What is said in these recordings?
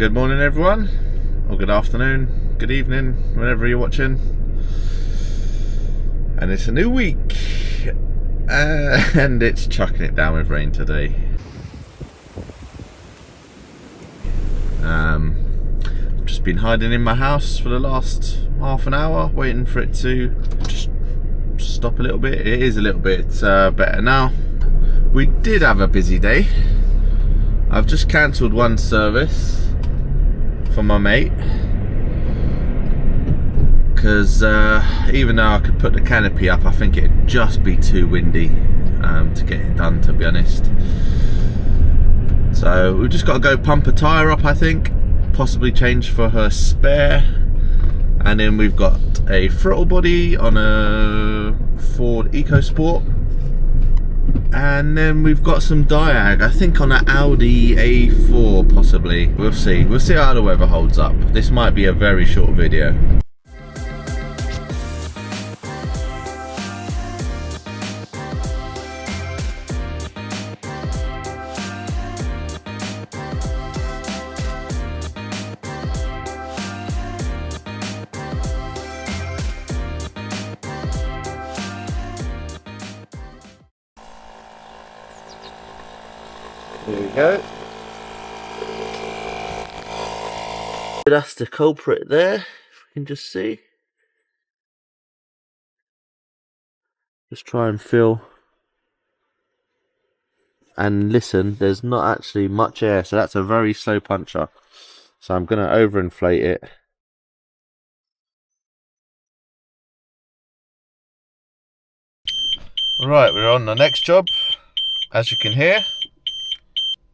Good morning everyone, or good afternoon, good evening, whenever you're watching. And it's a new week, and it's chucking it down with rain today. I've just been hiding in my house for the last half an hour, waiting for it to just stop a little bit. It is a little bit better now. We did have a busy day. I've just cancelled one service for my mate because even though I could put the canopy up, I think it'd just be too windy to get it done, to be honest. So we've just got to go pump a tyre up, I think, possibly change for her spare, and then we've got a throttle body on a Ford EcoSport, and then we've got some diag, I think, on an Audi A4 possibly. We'll see how the weather holds up. This might be a very short video. Here we go. That's the culprit there, if we can just see. Just try and feel and listen. There's not actually much air, so that's a very slow puncher. So I'm going to overinflate it. Right, we're on the next job. As you can hear,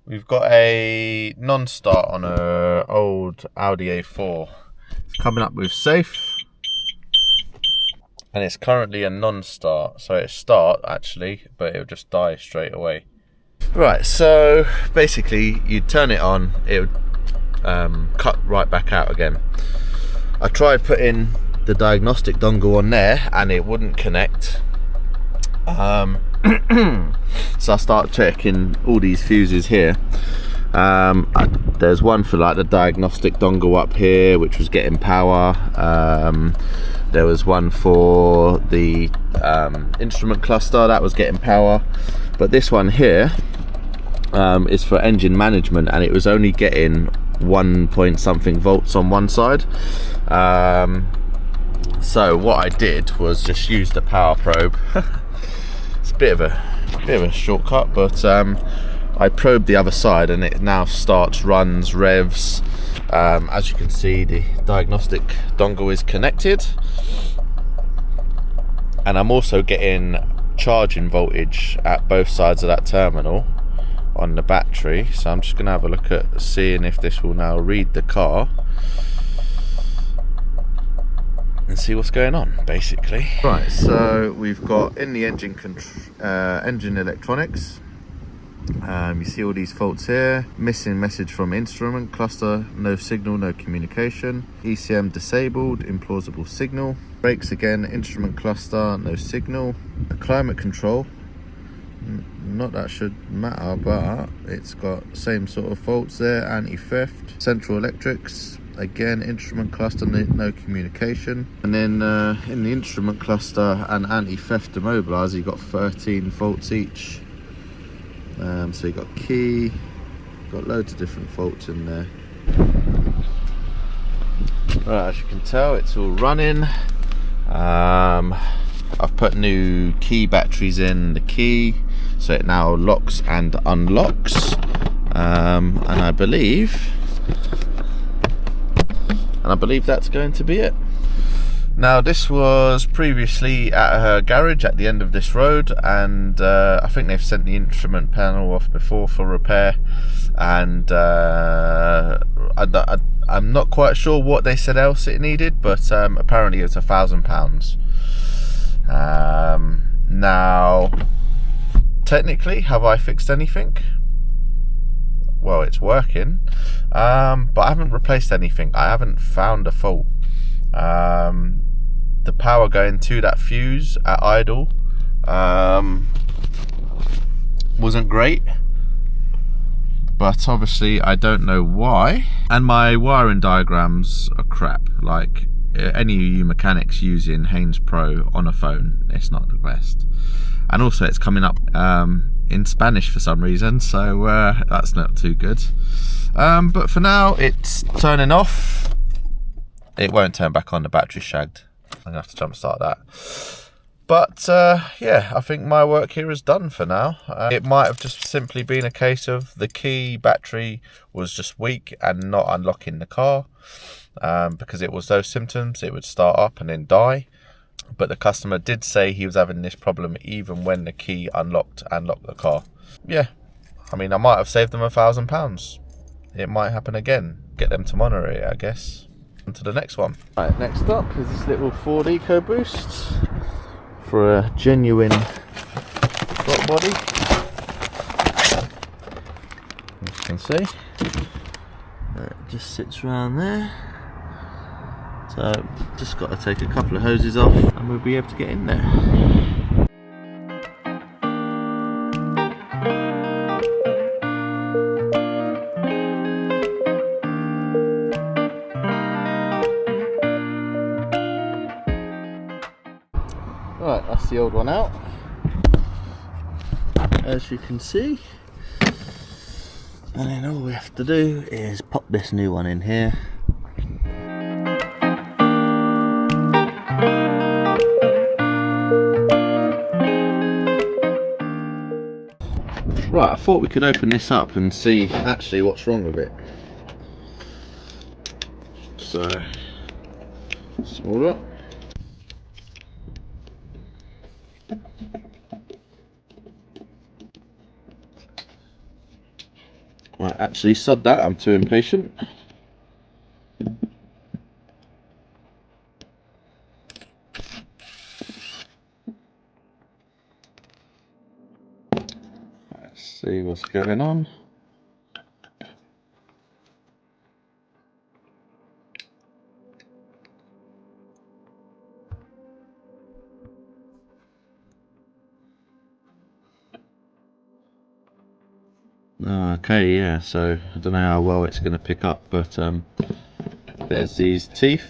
we've got a non-start on a old Audi A4. It's coming up with safe, and it's currently a non-start. So it start actually, but it'll just die straight away. Right, so basically you turn it on, it would cut right back out again. I tried putting the diagnostic dongle on there and it wouldn't connect. So I start checking all these fuses here. There's one for like the diagnostic dongle up here, which was getting power. There was one for the instrument cluster that was getting power, but this one here is for engine management, and it was only getting 1 point something volts on one side. So what I did was just use the power probe. It's a bit of a shortcut, but I probed the other side and it now starts, runs, revs. As you can see, the diagnostic dongle is connected, and I'm also getting charging voltage at both sides of that terminal on the battery. So I'm just going to have a look at seeing if this will now read the car and see what's going on, basically. Right, so we've got in the engine engine electronics, you see all these faults here. Missing message from instrument cluster, no signal, no communication. ECM disabled, implausible signal. Brakes again, instrument cluster, no signal. Climate control, not that should matter, but it's got same sort of faults there. Anti-theft. Central electrics, again, instrument cluster, no communication. And then in the instrument cluster and anti-theft demobilizer, you've got 13 faults each. So you've got key, got loads of different faults in there. Right, as you can tell, it's all running. I've put new key batteries in the key, so it now locks and unlocks. And I believe that's going to be it. Now, this was previously at her garage at the end of this road, and I think they've sent the instrument panel off before for repair, and I'm not quite sure what they said else it needed, but apparently it's £1,000. Now, technically, have I fixed anything? Well, it's working, but I haven't replaced anything. I haven't found a fault. The power going to that fuse at idle wasn't great. but obviously I don't know why. And my wiring diagrams are crap. Like, any of you mechanics using Haynes Pro on a phone, it's not the best. And also it's coming up in Spanish for some reason, so that's not too good. But for now, it's turning off. It won't turn back on, the battery's shagged. I'm gonna have to jump start that. But yeah, I think my work here is done for now. It might have just simply been a case of the key battery was just weak and not unlocking the car. Because it was those symptoms, it would start up and then die. But the customer did say he was having this problem even when the key unlocked and locked the car. Yeah, I mean, I might have saved them £1,000. It might happen again. Get them to monitor it, I guess. On to the next one. Right, next up is this little Ford EcoBoost for a genuine drop body. As you can see, it just sits around there. So just got to take a couple of hoses off and we'll be able to get in there. Right, that's the old one out, as you can see. And then all we have to do is pop this new one in here. Right, I thought we could open this up and see actually what's wrong with it. So, small up. Right, actually, sod that, I'm too impatient. Let's see what's going on. Okay, yeah, so I don't know how well it's going to pick up, but there's these teeth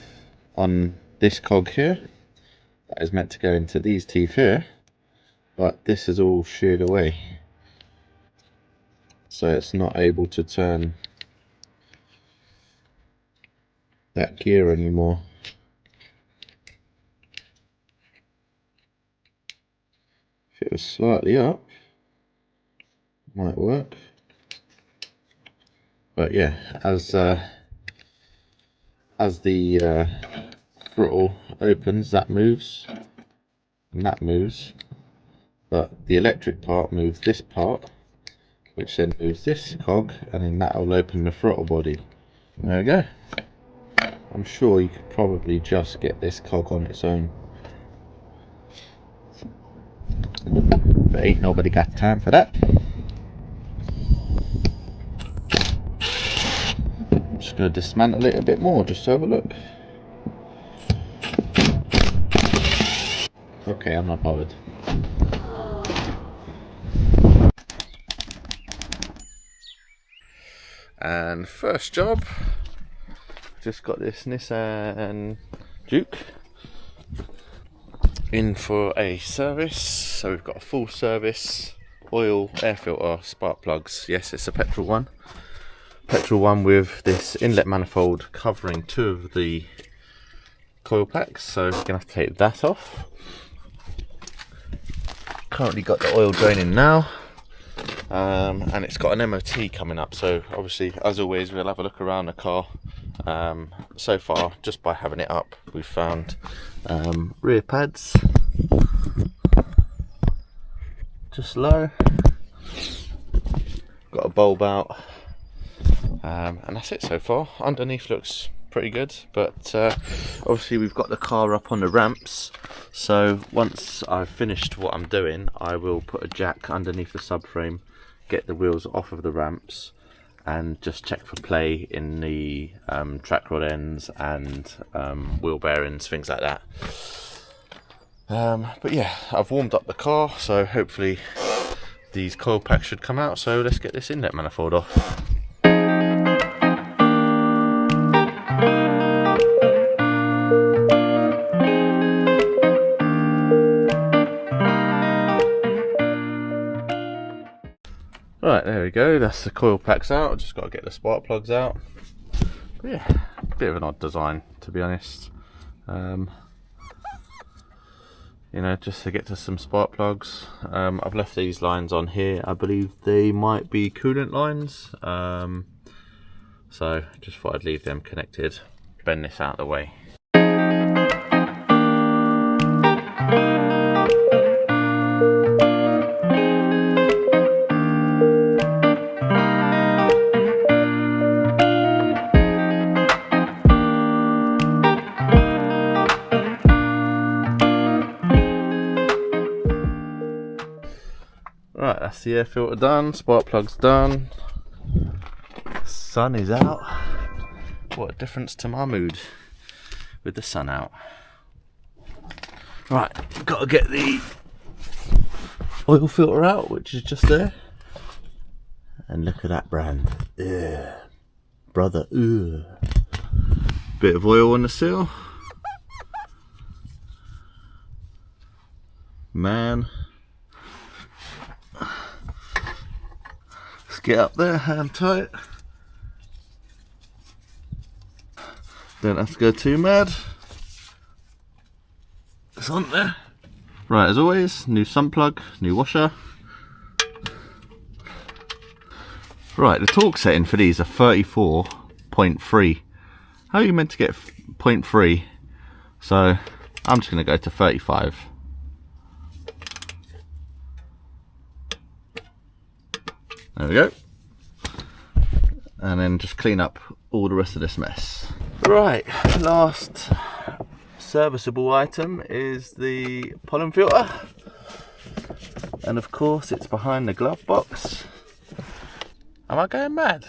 on this cog here that is meant to go into these teeth here, but this is all sheared away, so it's not able to turn that gear anymore. If it was slightly up, it might work. But yeah, as the throttle opens, that moves and that moves, but the electric part moves this part, which then moves this cog, and then that will open the throttle body. There we go. I'm sure you could probably just get this cog on its own, but ain't nobody got time for that. I'm just going to dismantle it a bit more just to have a look. Okay, I'm not bothered. And first job, just got this Nissan Juke in for a service. So we've got a full service, oil, air filter, spark plugs. Yes, it's a petrol one. Petrol one with this inlet manifold covering two of the coil packs, so we're gonna have to take that off. Currently got the oil draining now, and it's got an MOT coming up, so obviously, as always, we'll have a look around the car. So far, just by having it up, we've found rear pads just low, got a bulb out, and that's it so far. Underneath looks pretty good, but obviously we've got the car up on the ramps, so once I've finished what I'm doing, I will put a jack underneath the subframe, get the wheels off of the ramps, and just check for play in the track rod ends and wheel bearings, things like that. But yeah, I've warmed up the car, so hopefully these coil packs should come out, so let's get this inlet manifold off. Right, there we go, that's the coil packs out. I've just got to get the spark plugs out. But yeah, bit of an odd design, to be honest. You know, just to get to some spark plugs. I've left these lines on here. I believe they might be coolant lines. So just thought I'd leave them connected. Bend this out of the way. Right, that's the air filter done, spark plug's done, sun is out. What a difference to my mood with the sun out. Right, got to get the oil filter out, which is just there. And look at that brand. Ugh. Brother, ugh. Bit of oil on the seal. Man. Get up there, hand tight. Don't have to go too mad. It's on there. Right, as always, new sump plug, new washer. Right, the torque setting for these are 34.3. How are you meant to get 0.3? So I'm just going to go to 35. There we go. And then just clean up all the rest of this mess. Right, last serviceable item is the pollen filter. And of course it's behind the glove box. Am I going mad?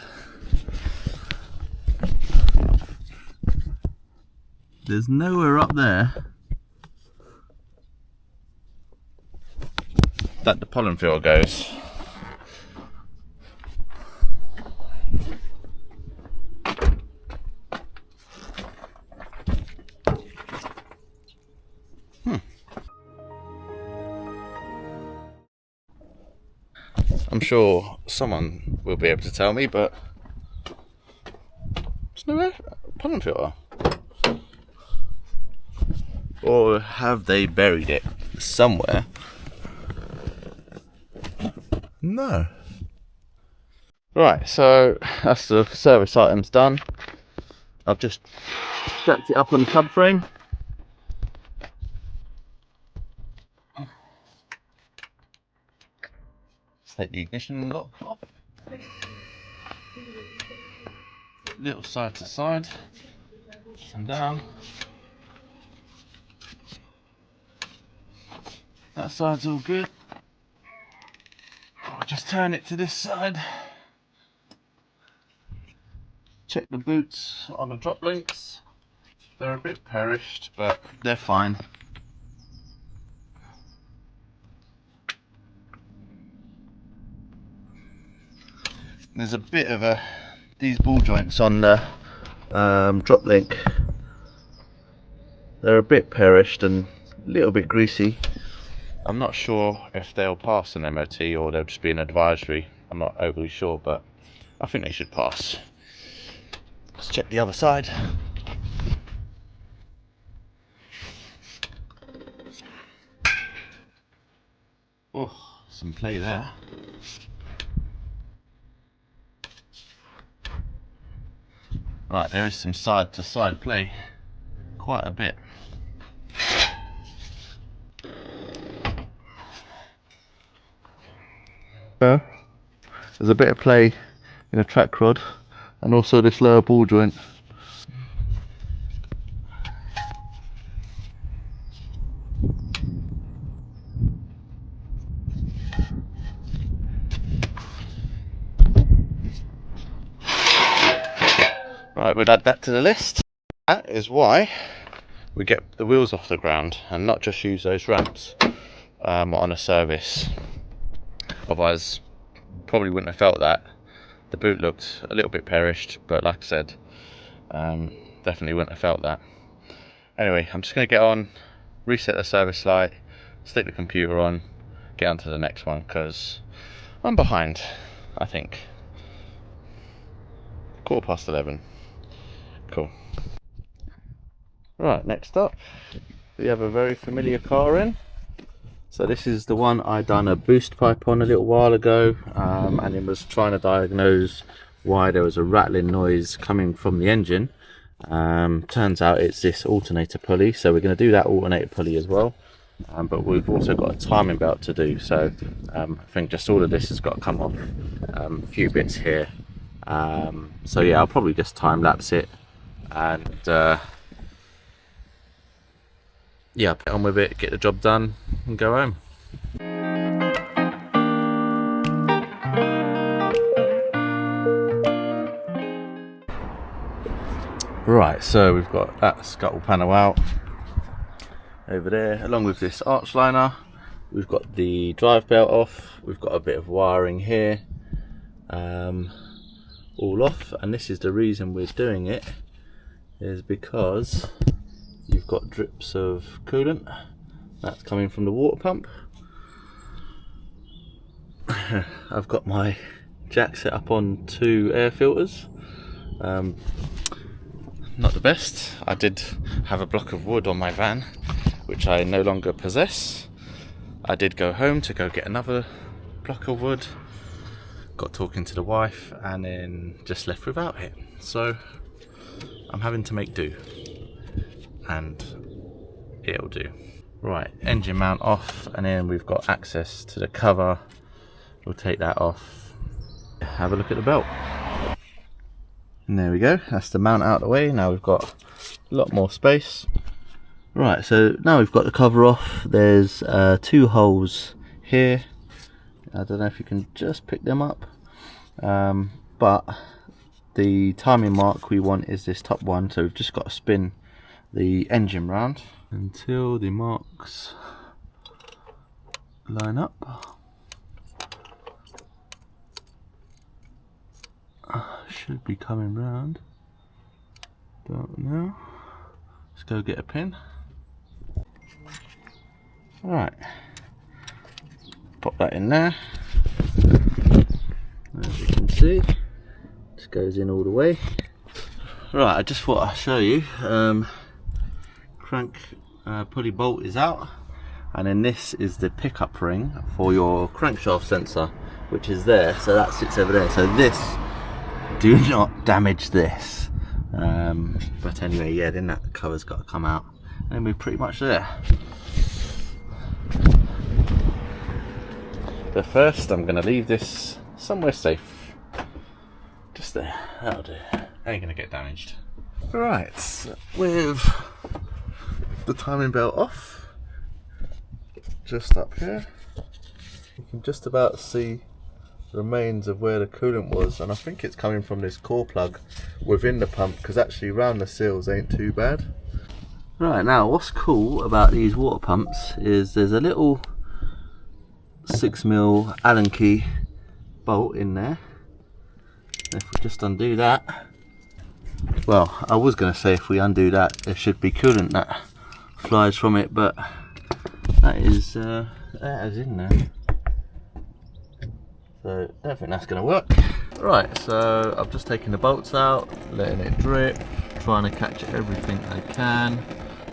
There's nowhere up there that the pollen filter goes. I'm sure someone will be able to tell me, but there's no pollen filter. Or have they buried it somewhere? No. Right, so that's the service items done. I've just strapped it up on the subframe. Take the ignition lock off. Little side to side and down. That side's all good. I'll just turn it to this side. Check the boots on the drop links. They're a bit perished, but they're fine. There's a bit of these ball joints on the drop link. They're a bit perished and a little bit greasy. I'm not sure if they'll pass an MOT or they'll just be an advisory. I'm not overly sure, but I think they should pass. Let's check the other side. Oh, some play there. Right, there is some side to side play, quite a bit. There's a bit of play in a track rod and also this lower ball joint. Right, we'll add that to the list. That is why we get the wheels off the ground and not just use those ramps on a service. otherwise probably wouldn't have felt that. The boot looked a little bit perished, but like I said, definitely wouldn't have felt that. Anyway, I'm just going to get on, reset the service light, stick the computer on, get on to the next one, because I'm behind, I think. 11:15. Cool. Right, next up, we have a very familiar car in. So this is the one I done a boost pipe on a little while ago, and it was trying to diagnose why there was a rattling noise coming from the engine. Turns out it's this alternator pulley, so we're going to do that alternator pulley as well. But we've also got a timing belt to do, so I think just all of this has got to come off. A few bits here. So yeah, I'll probably just time lapse it and yeah, get on with it, get the job done and go home. Right, so we've got that scuttle panel out over there, along with this arch liner. We've got the drive belt off, we've got a bit of wiring here, all off, and this is the reason we're doing it, is because you've got drips of coolant that's coming from the water pump. I've got my jack set up on 2 air filters. Not the best. I did have a block of wood on my van, which I no longer possess. I did go home to go get another block of wood, got talking to the wife, and then just left without it. So I'm having to make do, and it'll do. Right, engine mount off, and then we've got access to the cover. We'll take that off, have a look at the belt. And there we go, that's the mount out of the way. Now we've got a lot more space. Right, so now we've got the cover off, there's 2 holes here. I don't know if you can just pick them up, but the timing mark we want is this top one, so we've just got to spin the engine round until the marks line up. Should be coming round, don't know. Let's go get a pin. Alright, pop that in there. As you can see, this goes in all the way. Right, I just thought I'd show you. Crank pulley bolt is out, and then this is the pickup ring for your crankshaft sensor, which is there. So that sits over there. So this, do not damage this. But anyway, yeah, then that cover's got to come out, and then we're pretty much there. But first, I'm going to leave this somewhere safe. Just there, that'll do. Ain't going to get damaged. Right, with the timing belt off, just up here, you can just about see remains of where the coolant was, and I think it's coming from this core plug within the pump, because actually round the seals ain't too bad. Right, now what's cool about these water pumps is there's a little 6mm Allen key bolt in there. If we just undo that, well, I was going to say if we undo that there should be coolant that flies from it, but that is in there, so I don't think that's going to work. Right, so I've just taken the bolts out, letting it drip, trying to catch everything I can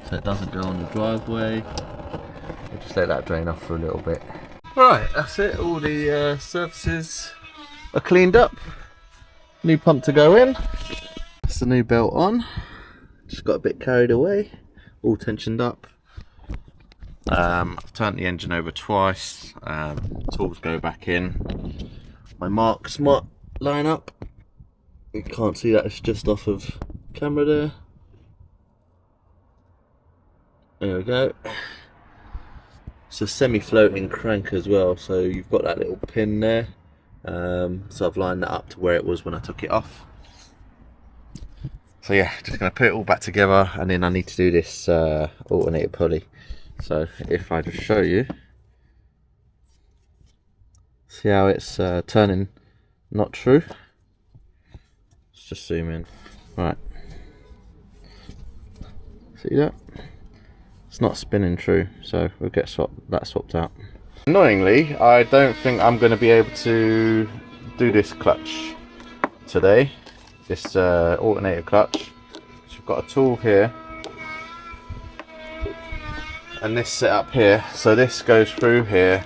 so it doesn't go on the driveway. We'll just let that drain off for a little bit. Right, that's it, all the surfaces are cleaned up. New pump to go in. That's the new belt on. Just got a bit carried away, all tensioned up. I've turned the engine over twice, tools go back in. My marks might line up. You can't see that, it's just off of camera there. There we go. It's a semi-floating crank as well, so you've got that little pin there. So I've lined that up to where it was when I took it off. So yeah, just going to put it all back together, and then I need to do this alternator pulley. So if I just show you, See how it's turning not true? Let's just zoom in. Right. See that? It's not spinning true, so we'll get that swapped out. Annoyingly, I don't think I'm going to be able to do this clutch today. This alternator clutch. So we've got a tool here, and this set up here. So this goes through here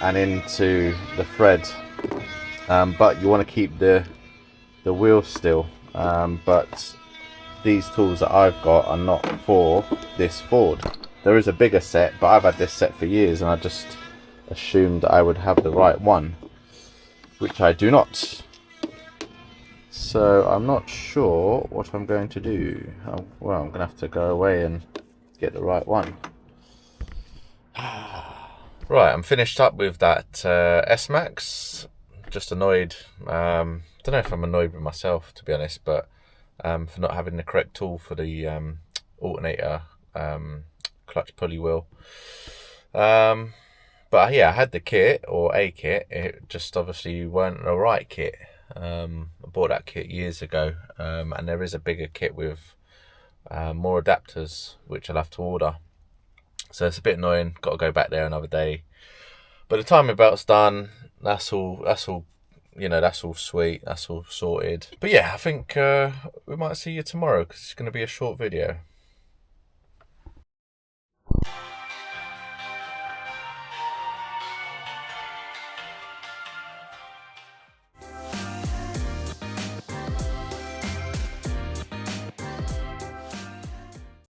and into the thread, but you want to keep the wheel still. But these tools that I've got are not for this Ford. There is a bigger set, but I've had this set for years, and I just assumed I would have the right one, which I do not. So I'm not sure what I'm going to do. Well, I'm going to have to go away and get the right one. Right, I'm finished up with that S-Max. Just annoyed. Don't know if I'm annoyed with myself, to be honest, but for not having the correct tool for the alternator clutch pulley wheel. But yeah, I had the kit, or a kit. It just obviously weren't the right kit. I bought that kit years ago, and there is a bigger kit with more adapters, which I'll have to order. So it's a bit annoying. Got to go back there another day. But the timing belt's done. That's all. You know, that's all sweet. That's all sorted. But yeah, I think we might see you tomorrow, because it's going to be a short video.